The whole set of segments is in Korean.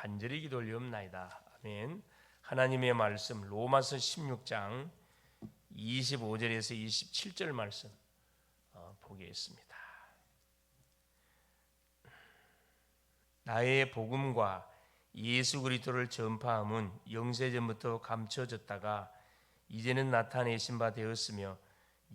간절히 기도 올리옵나이다. 아멘. 하나님의 말씀 로마서 16장 25절에서 27절 말씀 보겠습니다. 나의 복음과 예수 그리스도를 전파함은 영세전부터 감춰졌다가 이제는 나타내신 바 되었으며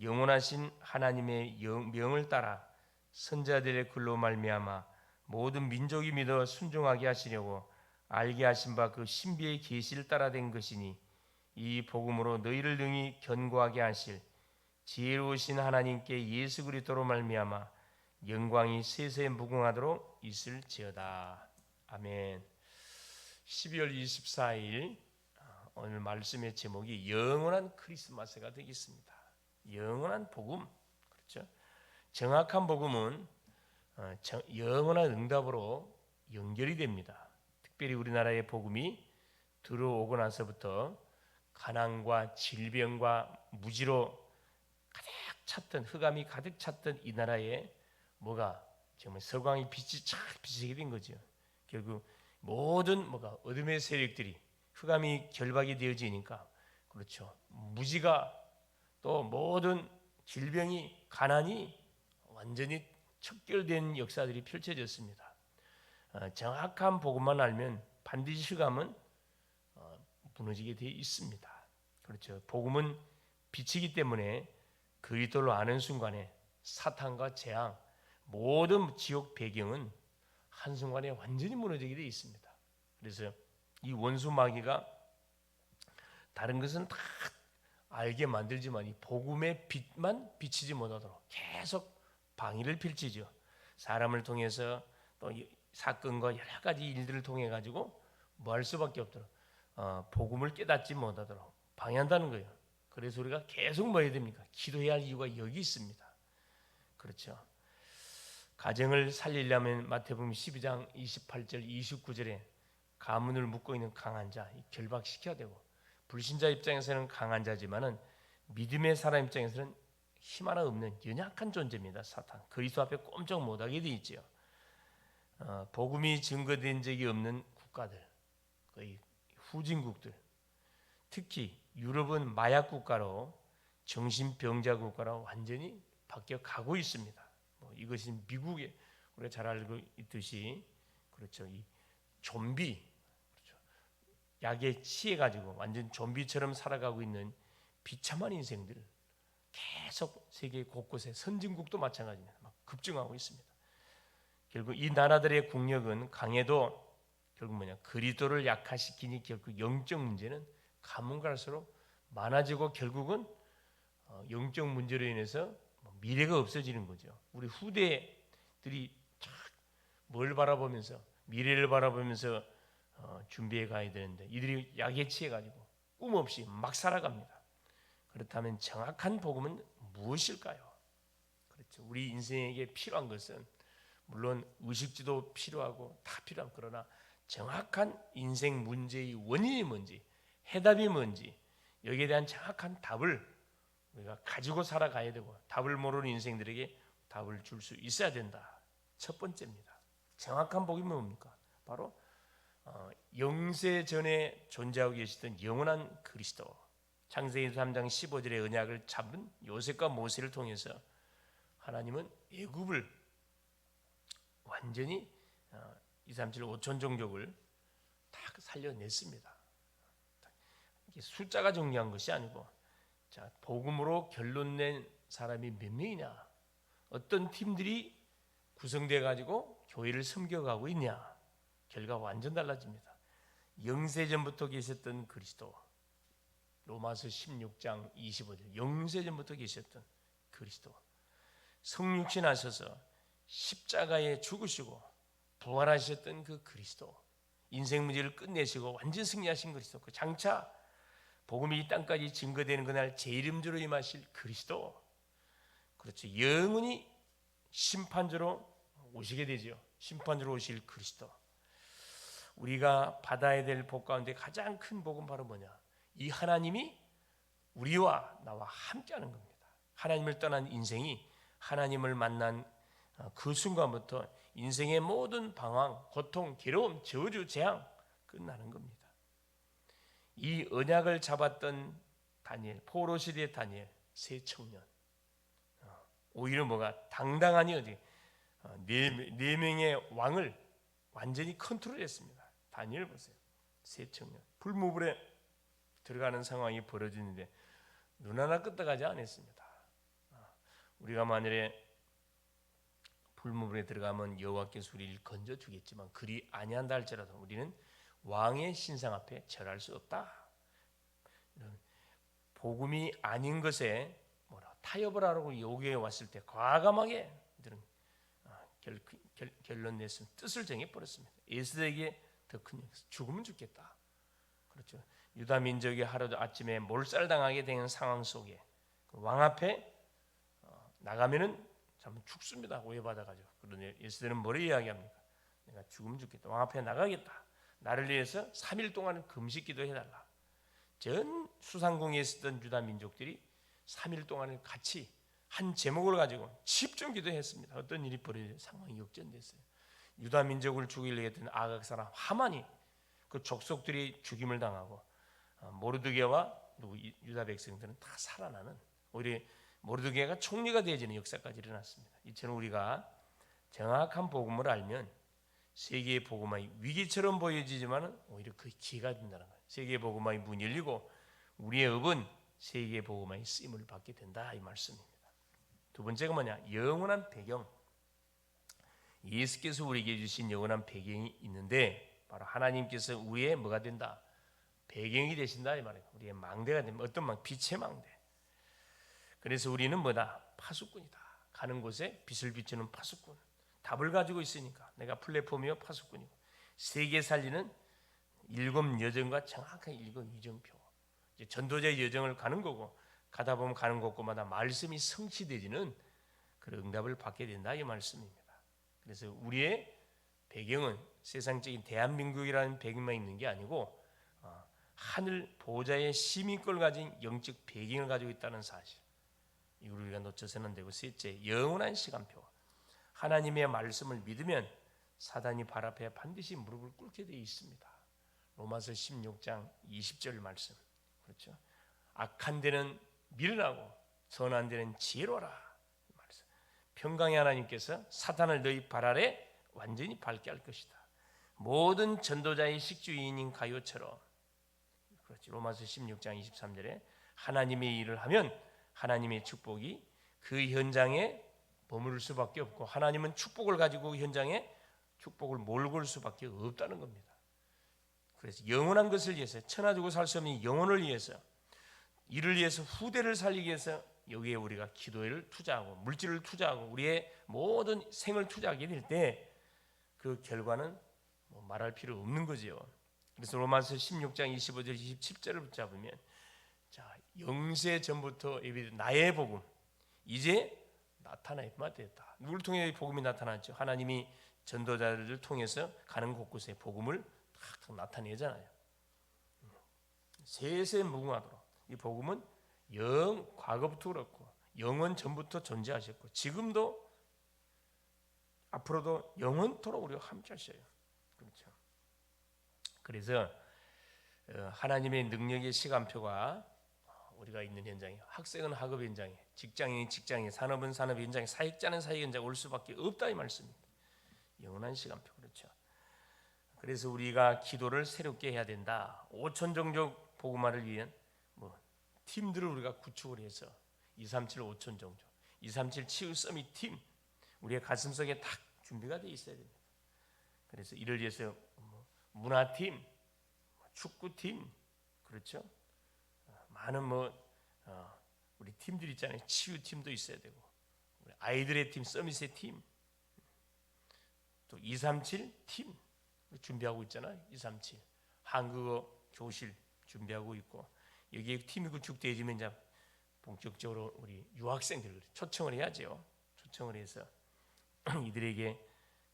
영원하신 하나님의 명을 따라 선자들의 글로 말미암아 모든 민족이 믿어 순종하게 하시려고 알게 하신 바 그 신비의 계시를 따라 된 것이니 이 복음으로 너희를 능히 견고하게 하실 지혜로우신 하나님께 예수 그리스도로 말미암아 영광이 세세에 무궁하도록 있을지어다. 아멘. 12월 24일 오늘 말씀의 제목이 영원한 크리스마스가 되겠습니다. 영원한 복음, 그렇죠? 정확한 복음은 영원한 응답으로 연결이 됩니다. 특별히 우리나라의 복음이 들어오고 나서부터 가난과 질병과 무지로 가득 찼던, 흑암이 가득 찼던 이 나라에 뭐가 정말 서광이 빛이 착 비치게 된 거죠. 결국 모든 어둠의 세력들이 흑암이 결박이 되어지니까, 그렇죠, 무지가 또 모든 질병이, 가난이 완전히 척결된 역사들이 펼쳐졌습니다. 정확한 복음만 알면 반드시 흑암은 무너지게 되어 있습니다. 그렇죠. 복음은 빛이기 때문에 그리스도를 아는 순간에 사탄과 재앙, 모든 지옥 배경은 한순간에 완전히 무너지게 되어 있습니다. 그래서 이 원수 마귀가 다른 것은 다 알게 만들지만 이 복음의 빛만 비치지 못하도록 계속 방해를 펼치죠. 사람을 통해서 또 사건과 여러 가지 일들을 통해 가지고 뭐 할 수밖에 없도록 복음을 깨닫지 못하도록 방해한다는 거예요. 그래서 우리가 계속 뭐 해야 됩니까? 기도해야 할 이유가 여기 있습니다. 그렇죠. 가정을 살리려면 마태복음 12장 28절 29절에 가문을 묶고 있는 강한 자 결박시켜야 되고, 불신자 입장에서는 강한 자지만은 믿음의 사람 입장에서는 힘 하나 없는 연약한 존재입니다. 사탄, 그리스도 앞에 꼼짝 못하게 돼 있죠. 복음이 증거된 적이 없는 국가들, 거의 후진국들, 특히 유럽은 마약 국가로, 정신병자 국가로 완전히 바뀌어 가고 있습니다. 이것이 미국에 우리가 잘 알고 있듯이, 그렇죠, 이 좀비, 그렇죠, 약에 취해 가지고 완전 좀비처럼 살아가고 있는 비참한 인생들 계속 세계 곳곳에, 선진국도 마찬가지입니다. 막 급증하고 있습니다. 결국 이 나라들의 국력은 강해도 결국 그리스도를 약화시키니 결국 영적 문제는 가면 갈수록 많아지고 결국은 영적 문제로 인해서 미래가 없어지는 거죠. 우리 후대들이 뭘 바라보면서, 미래를 바라보면서 준비해 가야 되는데 이들이 약에 취해 가지고 꿈 없이 막 살아갑니다. 그렇다면 정확한 복음은 무엇일까요? 그렇죠. 우리 인생에게 필요한 것은 물론 의식주도 필요하고 다 필요하고, 그러나 정확한 인생 문제의 원인이 뭔지, 해답이 뭔지, 여기에 대한 정확한 답을 우리가 가지고 살아가야 되고, 답을 모르는 인생들에게 답을 줄 수 있어야 된다. 첫 번째입니다. 정확한 복음이 뭡니까? 바로 영세 전에 존재하고 계시던 영원한 그리스도, 창세기 3장 15절의 언약을 잡은 요셉과 모세를 통해서 하나님은 애굽을 완전히 2, 3, 7, 5천 종족을 다 살려냈습니다. 이게 숫자가 중요한 것이 아니고, 자, 복음으로 결론낸 사람이 몇 명이냐, 어떤 팀들이 구성되어 가지고 교회를 섬겨가고 있냐, 결과가 완전 달라집니다. 영세전부터 계셨던 그리스도, 로마서 16장 25절, 영세전부터 계셨던 그리스도, 성육신 하셔서 십자가에 죽으시고 부활하셨던 그 그리스도, 인생 문제를 끝내시고 완전 승리하신 그리스도, 그 장차 복음이 이 땅까지 증거되는 그날 제 이름으로 임하실 그리스도, 그렇죠, 영원히 심판주로 오시게 되죠. 심판주로 오실 그리스도. 우리가 받아야 될 복 가운데 가장 큰 복은 바로 뭐냐? 이 하나님이 우리와 나와 함께하는 겁니다. 하나님을 떠난 인생이 하나님을 만난 그 순간부터 인생의 모든 방황, 고통, 괴로움, 저주, 재앙 끝나는 겁니다. 이 언약을 잡았던 다니엘, 포로 시대의 다니엘, 새 청년. 오히려 뭐가 당당하니 어디 네 명의 왕을 완전히 컨트롤했습니다. 다니엘 보세요. 새 청년. 불무불에 들어가는 상황이 벌어지는데 눈 하나 끄떡하지 않았습니다. 우리가 만일에 불무불에 들어가면 여호와께서 우리를 건져 주겠지만 그리 아니한다 할지라도 우리는 왕의 신상 앞에 절할 수 없다. 복음이 아닌 것에 타협을 하라고 요구해 왔을 때 과감하게 이들은 결론 냈으면 뜻을 정해 버렸습니다. 에스더에게 더 큰 죽으면 죽겠다. 그렇죠. 유다 민족이 하루 아침에 몰살당하게 되는 상황 속에 왕 앞에 나가면은 참 죽습니다. 오해받아가지고. 그런데 에스더는 뭐를 이야기합니까? 내가 죽으면 죽겠다. 왕 앞에 나가겠다. 나를 위해서 3일 동안 금식 기도해달라. 전 수상궁에 있었던 유다 민족들이 3일 동안을 같이 한 제목을 가지고 집중 기도했습니다. 어떤 일이 벌어져 상황이 역전됐어요. 유다 민족을 죽이려고 했던 아각 사람 하만이 그 족속들이 죽임을 당하고 모르드게와 유다 백성들은 다 살아나는, 오히려 모르드게가 총리가 되어지는 역사까지 일어났습니다. 이처럼 우리가 정확한 복음을 알면 세계의 복음화의 위기처럼 보여지지만 오히려 그 기회가 된다는 거예요. 세계의 복음화의 문이 열리고 우리의 업은 세계의 복음화의 쓰임을 받게 된다, 이 말씀입니다. 두 번째가 뭐냐? 영원한 배경. 예수께서 우리에게 주신 영원한 배경이 있는데 바로 하나님께서 우리의 뭐가 된다? 배경이 되신다, 이 말이에요. 우리의 망대가 됩니다. 어떤 망? 빛의 망대. 그래서 우리는 뭐다? 파수꾼이다. 가는 곳에 빛을 비추는 파수꾼. 답을 가지고 있으니까 내가 플랫폼이요 파수꾼이고, 세계 살리는 7 여정과 정확한 7 위정표. 이제 전도자의 여정을 가는 거고, 가다 보면 가는 곳마다 말씀이 성취되지는 그런 응답을 받게 된다, 이 말씀입니다. 그래서 우리의 배경은 세상적인 대한민국이라는 배경만 있는 게 아니고 하늘 보좌의 시민권을 가진 영적 배경을 가지고 있다는 사실, 이걸 우리가 놓쳐서는 안 되고, 셋째, 영원한 시간표. 하나님의 말씀을 믿으면 사단이 발 앞에 반드시 무릎을 꿇게 되어 있습니다. 로마서 16장 20절 말씀. 그렇죠. 악한 데는 미련하고 선한 데는 지혜로라. 말씀. 평강의 하나님께서 사탄을 너희 발 아래 완전히 밟게 할 것이다. 모든 전도자의 식주인인 가요처럼, 그렇지. 로마서 16장 23절에 하나님의 일을 하면 하나님의 축복이 그 현장에 머무를 수밖에 없고, 하나님은 축복을 가지고 현장에 축복을 몰고 올 수밖에 없다는 겁니다. 그래서 영원한 것을 위해서, 천하두고 살 수 없는 영혼을 위해서, 이를 위해서 후대를 살리기 위해서 여기에 우리가 기도를 투자하고 물질을 투자하고 우리의 모든 생을 투자하게 될 때 그 결과는 말할 필요 없는 거지요. 그래서 로마서 16장 25절 27절을 붙잡으면, 자, 영세 전부터 나의 복음 이제 나타나야만 됐다. 누굴 통해 복음이 나타났죠? 하나님이 전도자들을 통해서 가는 곳곳에 복음을 탁 나타내잖아요. 세세 무궁하도록 이 복음은 과거부터 그렇고 영원 전부터 존재하셨고 지금도 앞으로도 영원토록 우리와 함께 하셔요. 그렇죠. 그래서 하나님의 능력의 시간표가 우리가 있는 현장에, 학생은 학업 현장에, 직장인은 직장에, 산업은 산업 현장에, 사역자는 사역 현장에 올 수밖에 없다, 이 말씀입니다. 영원한 시간표. 그렇죠. 그래서 우리가 기도를 새롭게 해야 된다. 5천 종족 복음화를 위한 팀들을 우리가 구축을 해서 237 5천 종족, 237 치유 서밋 팀, 우리의 가슴속에 딱 준비가 되어 있어야 됩니다. 그래서 이를 위해서 문화팀, 축구팀, 그렇죠? 많은 우리 팀들 있잖아요. 치유팀도 있어야 되고, 우리 아이들의 팀, 서밋의 팀, 또 237 팀 준비하고 있잖아요. 237 한국어 교실 준비하고 있고, 여기에 팀이 구축되어지면 이제 본격적으로 우리 유학생들 초청을 해야죠. 초청을 해서 이들에게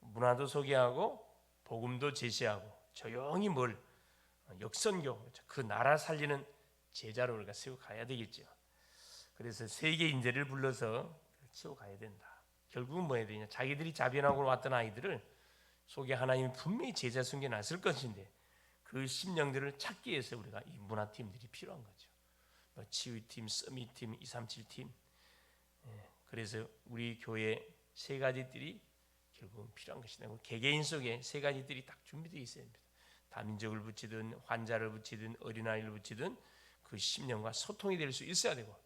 문화도 소개하고 복음도 제시하고 조용히 역선교, 그 나라 살리는 제자로 우리가 세워가야 되겠죠. 그래서 세계 인재를 불러서 세워가야 된다. 결국은 뭐 해야 되냐? 자기들이 자변하고 왔던 아이들을 속에 하나님이 분명히 제자 숨겨놨을 것인데 그 그 심령들을 찾기 위해서 우리가 이 문화팀들이 필요한 거죠. 뭐 치유팀, 서밋팀, 237팀. 그래서 우리 교회 세 가지들이 결국은 필요한 것이다. 개개인 속에 세 가지들이 딱 준비되어 있어야 합니다. 다민족을 붙이든 환자를 붙이든 어린아이를 붙이든 그 심령과 소통이 될 수 있어야 되고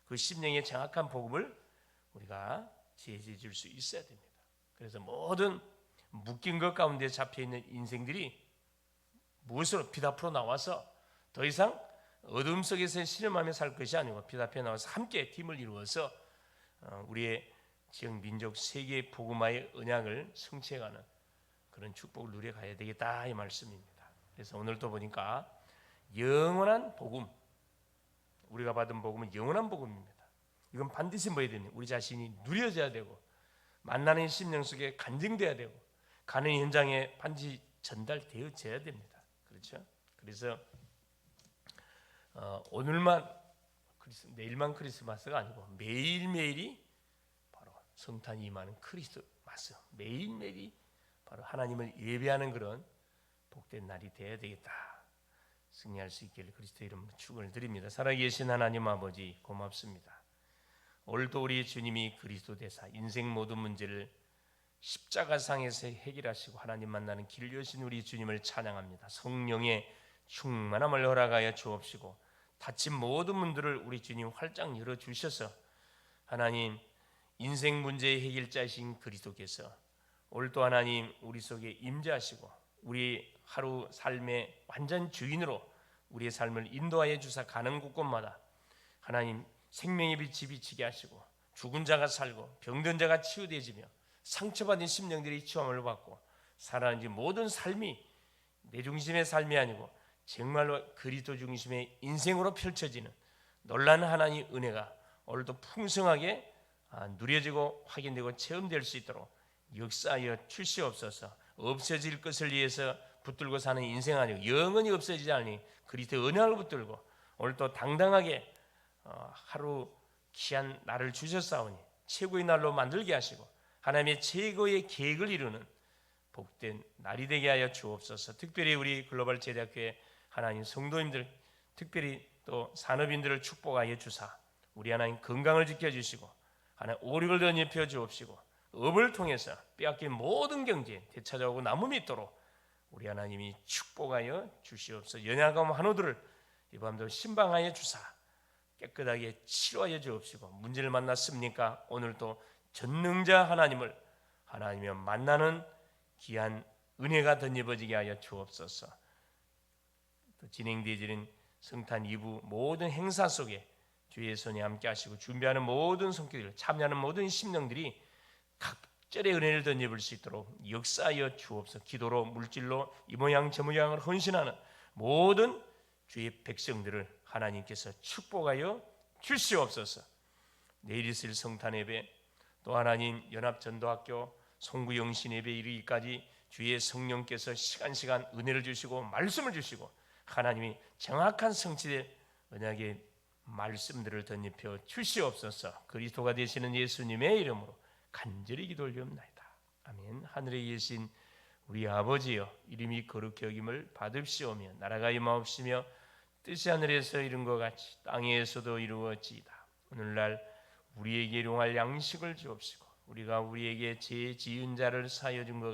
그 심령의 정확한 복음을 우리가 제시해 줄 수 있어야 됩니다. 그래서 모든 묶인 것 가운데 잡혀있는 인생들이 무엇으로 빛 앞으로 나와서 더 이상 어둠 속에서 신음하며 살 것이 아니고 빛 앞에 나와서 함께 팀을 이루어서 우리의 지역 민족 세계 복음화의 언약을 성취해가는 그런 축복을 누려가야 되겠다 이 말씀입니다. 그래서 오늘도 보니까 영원한 복음, 우리가 받은 복음은 영원한 복음입니다. 이건 반드시 뭐해야 되냐? 우리 자신이 누려져야 되고 만나는 심령 속에 간증돼야 되고 가는 현장에 반드시 전달되어져야 됩니다. 그렇죠? 그래서 오늘만 내일만 크리스마스가 아니고 매일매일이 바로 성탄이 임하는 크리스마스, 매일매일이 바로 하나님을 예배하는 그런 복된 날이 되어야 되겠다. 승리할 수 있기를 그리스도 이름으로 축원을 드립니다. 살아계신 하나님 아버지 고맙습니다. 오늘도 우리 주님이 그리스도 되사 인생 모든 문제를 십자가상에서 해결하시고 하나님 만나는 길 여신 우리 주님을 찬양합니다. 성령의 충만함을 허락하여 주옵시고 닫힌 모든 문들을 우리 주님 활짝 열어주셔서 하나님 인생 문제의 해결자이신 그리스도께서 오늘도 하나님 우리 속에 임재하시고 우리 하루 삶의 완전 주인으로 우리의 삶을 인도하여 주사 가는 곳곳마다 하나님 생명의 빛이 비치게 하시고 죽은 자가 살고 병든 자가 치유되어지며 상처받은 심령들이 치유함을 받고 살아가는 모든 삶이 내 중심의 삶이 아니고 정말로 그리스도 중심의 인생으로 펼쳐지는 놀라운 하나님의 은혜가 오늘도 풍성하게 누려지고 확인되고 체험될 수 있도록 역사하여 주시옵소서. 없어질 것을 위해서 붙들고 사는 인생 아니고 영원히 없어지지 않으니 그리스도의 언약을 붙들고 오늘도 당당하게 하루 귀한 날을 주셨사오니 최고의 날로 만들게 하시고 하나님의 최고의 계획을 이루는 복된 날이 되게 하여 주옵소서. 특별히 우리 글로벌 제자교회 하나님 성도님들 특별히 또 산업인들을 축복하여 주사 우리 하나님 건강을 지켜주시고 하나님 오력을 더 입혀 주옵시고 업을 통해서 빼앗긴 모든 경제 되찾아오고 남음이 있도록 우리 하나님이 축복하여 주시옵소서. 연약한 환우들을 이 밤도 신방하여 주사 깨끗하게 치료하여 주옵시고 문제를 만났습니까? 오늘도 전능자 하나님을 하나님이여 만나는 귀한 은혜가 덧입어지게 하여 주옵소서. 또 진행되어지는 성탄 2부 모든 행사 속에 주의 손이 함께 하시고 준비하는 모든 손길들 참여하는 모든 심령들이 각절의 은혜를 덧입을 수 있도록 역사하여 주옵소서. 기도로 물질로 이 모양 저 모양을 헌신하는 모든 주의 백성들을 하나님께서 축복하여 주시옵소서. 내일 있을 성탄 예배 또 하나님 연합전도학교 송구영신 예배 이르기까지 주의 성령께서 시간 은혜를 주시고 말씀을 주시고 하나님이 정확한 성취될 언약의 말씀들을 덧입혀 주시옵소서. 그리스도가 되시는 예수님의 이름으로 간절히 기도 올리옵나이다. 아멘. 하늘에 계신 우리 아버지여 이름이 거룩히 여김을 받으시오며 나라가 임하옵시며 뜻이 하늘에서 이룬 것 같이 땅에서도 이루어지이다. 오늘날 우리에게 일용할 양식을 주옵시고 우리가 우리에게 죄 지은 자를 사하여 준 것